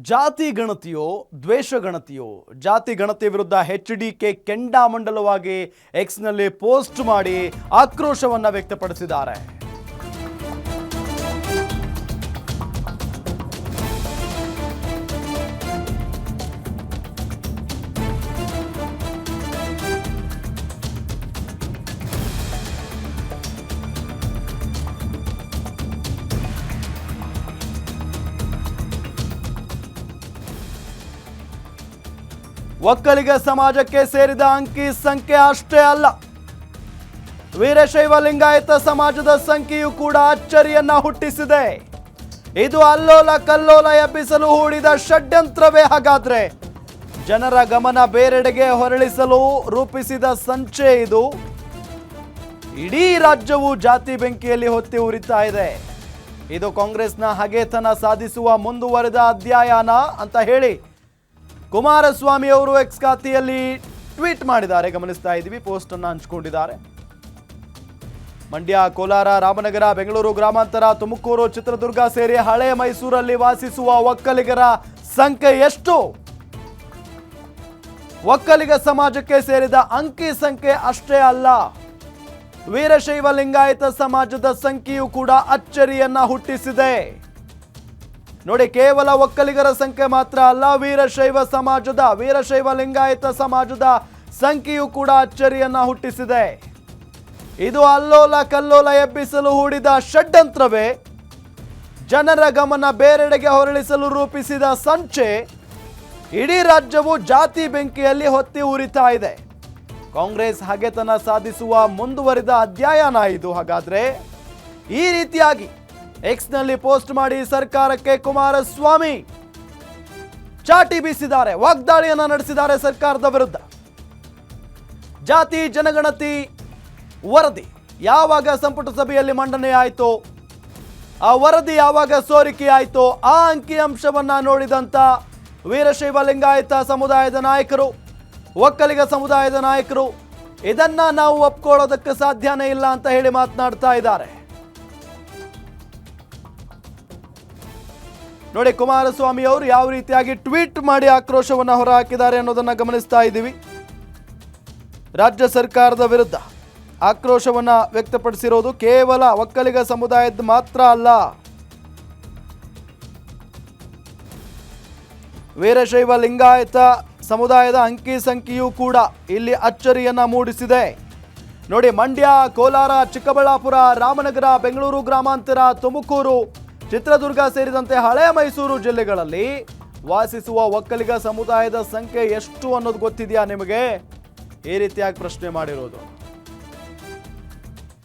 ಜಾತಿ ಗಣತಿಯೋ ದ್ವೇಷ ಗಣತಿಯೋ ಜಾತಿ ಗಣತಿ ವಿರುದ್ಧ ಎಚ್ಡಿಕೆ ಕೆಂಡಾಮಂಡಲವಾಗಿ ಎಕ್ಸ್ನಲ್ಲಿ ಪೋಸ್ಟ್ ಮಾಡಿ ಆಕ್ರೋಶವನ್ನ ವ್ಯಕ್ತಪಡಿಸಿದ್ದಾರೆ. ಒಕ್ಕಲಿಗ ಸಮಾಜಕ್ಕೆ ಸೇರಿದ ಅಂಕಿ ಸಂಖ್ಯೆ ಅಷ್ಟೇ ಅಲ್ಲ, ವೀರಶೈವ ಲಿಂಗಾಯತ ಸಮಾಜದ ಸಂಖ್ಯೆಯೂ ಕೂಡ ಅಚ್ಚರಿಯನ್ನ ಹುಟ್ಟಿಸಿದೆ. ಇದು ಅಲ್ಲೋಲ ಕಲ್ಲೋಲ ಎಬ್ಬಿಸಲು ಹೂಡಿದ ಷಡ್ಯಂತ್ರವೇ ಹಾಗಾದ್ರೆ? ಜನರ ಗಮನ ಬೇರೆಡೆಗೆ ಹೊರಳಿಸಲು ರೂಪಿಸಿದ ಸಂಚೆ ಇದು. ಇಡೀ ರಾಜ್ಯವು ಜಾತಿ ಬೆಂಕಿಯಲ್ಲಿ ಹೊತ್ತಿ ಉರಿತಾ ಇದೆ. ಇದು ಕಾಂಗ್ರೆಸ್ನ ಹಗೆತನ ಸಾಧಿಸುವ ಮುಂದುವರೆದ ಅಧ್ಯಾಯನ ಅಂತ ಹೇಳಿ ಕುಮಾರಸ್ವಾಮಿ ಅವರು ಎಕ್ಸ್ ಖಾತೆಯಲ್ಲಿ ಟ್ವೀಟ್ ಮಾಡಿದ್ದಾರೆ. ಗಮನಿಸ್ತಾ ಇದ್ದೀವಿ, ಪೋಸ್ಟ್ ಅನ್ನು ಹಂಚಿಕೊಂಡಿದ್ದಾರೆ. ಮಂಡ್ಯ, ಕೋಲಾರ, ರಾಮನಗರ, ಬೆಂಗಳೂರು ಗ್ರಾಮಾಂತರ, ತುಮಕೂರು, ಚಿತ್ರದುರ್ಗ ಸೇರಿ ಹಳೆ ಮೈಸೂರಲ್ಲಿ ವಾಸಿಸುವ ಒಕ್ಕಲಿಗರ ಸಂಖ್ಯೆ ಎಷ್ಟು? ಒಕ್ಕಲಿಗ ಸಮಾಜಕ್ಕೆ ಸೇರಿದ ಅಂಕಿ ಸಂಖ್ಯೆ ಅಷ್ಟೇ ಅಲ್ಲ, ವೀರಶೈವ ಲಿಂಗಾಯತ ಸಮಾಜದ ಸಂಖ್ಯೆಯೂ ಕೂಡ ಅಚ್ಚರಿಯನ್ನ ಹುಟ್ಟಿಸಿದೆ. ನೋಡಿ, ಕೇವಲ ಒಕ್ಕಲಿಗರ ಸಂಖ್ಯೆ ಮಾತ್ರ ಅಲ್ಲ, ವೀರಶೈವ ಲಿಂಗಾಯತ ಸಮಾಜದ ಸಂಖ್ಯೆಯೂ ಕೂಡ ಅಚ್ಚರಿಯನ್ನ ಹುಟ್ಟಿಸಿದೆ. ಇದು ಅಲ್ಲೋಲ ಕಲ್ಲೋಲ ಎಬ್ಬಿಸಲು ಹೂಡಿದ ಷಡ್ಯಂತ್ರವೇ? ಜನರ ಗಮನ ಬೇರೆಡೆಗೆ ಹೊರಳಿಸಲು ರೂಪಿಸಿದ ಸಂಚೆ? ಇಡೀ ರಾಜ್ಯವು ಜಾತಿ ಬೆಂಕಿಯಲ್ಲಿ ಹೊತ್ತಿ ಉರಿತಾ ಇದೆ. ಕಾಂಗ್ರೆಸ್ ಹಗೆತನ ಸಾಧಿಸುವ ಮುಂದುವರಿದ ಅಧ್ಯಾಯನ ಇದು ಹಾಗಾದ್ರೆ? ಈ ರೀತಿಯಾಗಿ ಎಕ್ಸ್ನಲ್ಲಿ ಪೋಸ್ಟ್ ಮಾಡಿ ಸರ್ಕಾರಕ್ಕೆ ಕುಮಾರಸ್ವಾಮಿ ಚಾಟಿ ಬೀಸಿದ್ದಾರೆ, ವಾಗ್ದಾಳಿಯನ್ನ ನಡೆಸಿದ್ದಾರೆ ಸರ್ಕಾರದ ವಿರುದ್ಧ. ಜಾತಿ ಜನಗಣತಿ ವರದಿ ಯಾವಾಗ ಸಂಪುಟ ಸಭೆಯಲ್ಲಿ ಮಂಡನೆ ಆಯಿತೋ, ಆ ವರದಿ ಯಾವಾಗ ಸೋರಿಕೆ ಆಯಿತೋ, ಆ ಅಂಕಿಅಂಶವನ್ನ ನೋಡಿದಂತ ವೀರಶೈವ ಲಿಂಗಾಯತ ಸಮುದಾಯದ ನಾಯಕರು, ಒಕ್ಕಲಿಗ ಸಮುದಾಯದ ನಾಯಕರು ಇದನ್ನ ನಾವು ಒಪ್ಕೊಳ್ಳೋದಕ್ಕೆ ಸಾಧ್ಯನೇ ಇಲ್ಲ ಅಂತ ಹೇಳಿ ಮಾತನಾಡ್ತಾ ಇದ್ದಾರೆ. ನೋಡಿ, ಕುಮಾರಸ್ವಾಮಿ ಅವರು ಯಾವ ರೀತಿಯಾಗಿ ಟ್ವೀಟ್ ಮಾಡಿ ಆಕ್ರೋಶವನ್ನು ಹೊರಹಾಕಿದ್ದಾರೆ ಅನ್ನೋದನ್ನ ಗಮನಿಸ್ತಾ ಇದ್ದೀವಿ. ರಾಜ್ಯ ಸರ್ಕಾರದ ವಿರುದ್ಧ ಆಕ್ರೋಶವನ್ನ ವ್ಯಕ್ತಪಡಿಸಿರೋದು ಕೇವಲ ಒಕ್ಕಲಿಗ ಸಮುದಾಯದ ಮಾತ್ರ ಅಲ್ಲ, ವೀರಶೈವ ಲಿಂಗಾಯತ ಸಮುದಾಯದ ಅಂಕಿ ಸಂಖ್ಯೆಯೂ ಕೂಡ ಇಲ್ಲಿ ಅಚ್ಚರಿಯನ್ನ ಮೂಡಿಸಿದೆ. ನೋಡಿ, ಮಂಡ್ಯ, ಕೋಲಾರ, ಚಿಕ್ಕಬಳ್ಳಾಪುರ, ರಾಮನಗರ, ಬೆಂಗಳೂರು ಗ್ರಾಮಾಂತರ, ತುಮಕೂರು, ಚಿತ್ರದುರ್ಗ ಸೇರಿದಂತೆ ಹಳೆ ಮೈಸೂರು ಜಿಲ್ಲೆಗಳಲ್ಲಿ ವಾಸಿಸುವ ಒಕ್ಕಲಿಗ ಸಮುದಾಯದ ಸಂಖ್ಯೆ ಎಷ್ಟು ಅನ್ನೋದು ಗೊತ್ತಿದೆಯಾ ನಿಮಗೆ? ಈ ರೀತಿಯಾಗಿ ಪ್ರಶ್ನೆ ಮಾಡಿರೋದು.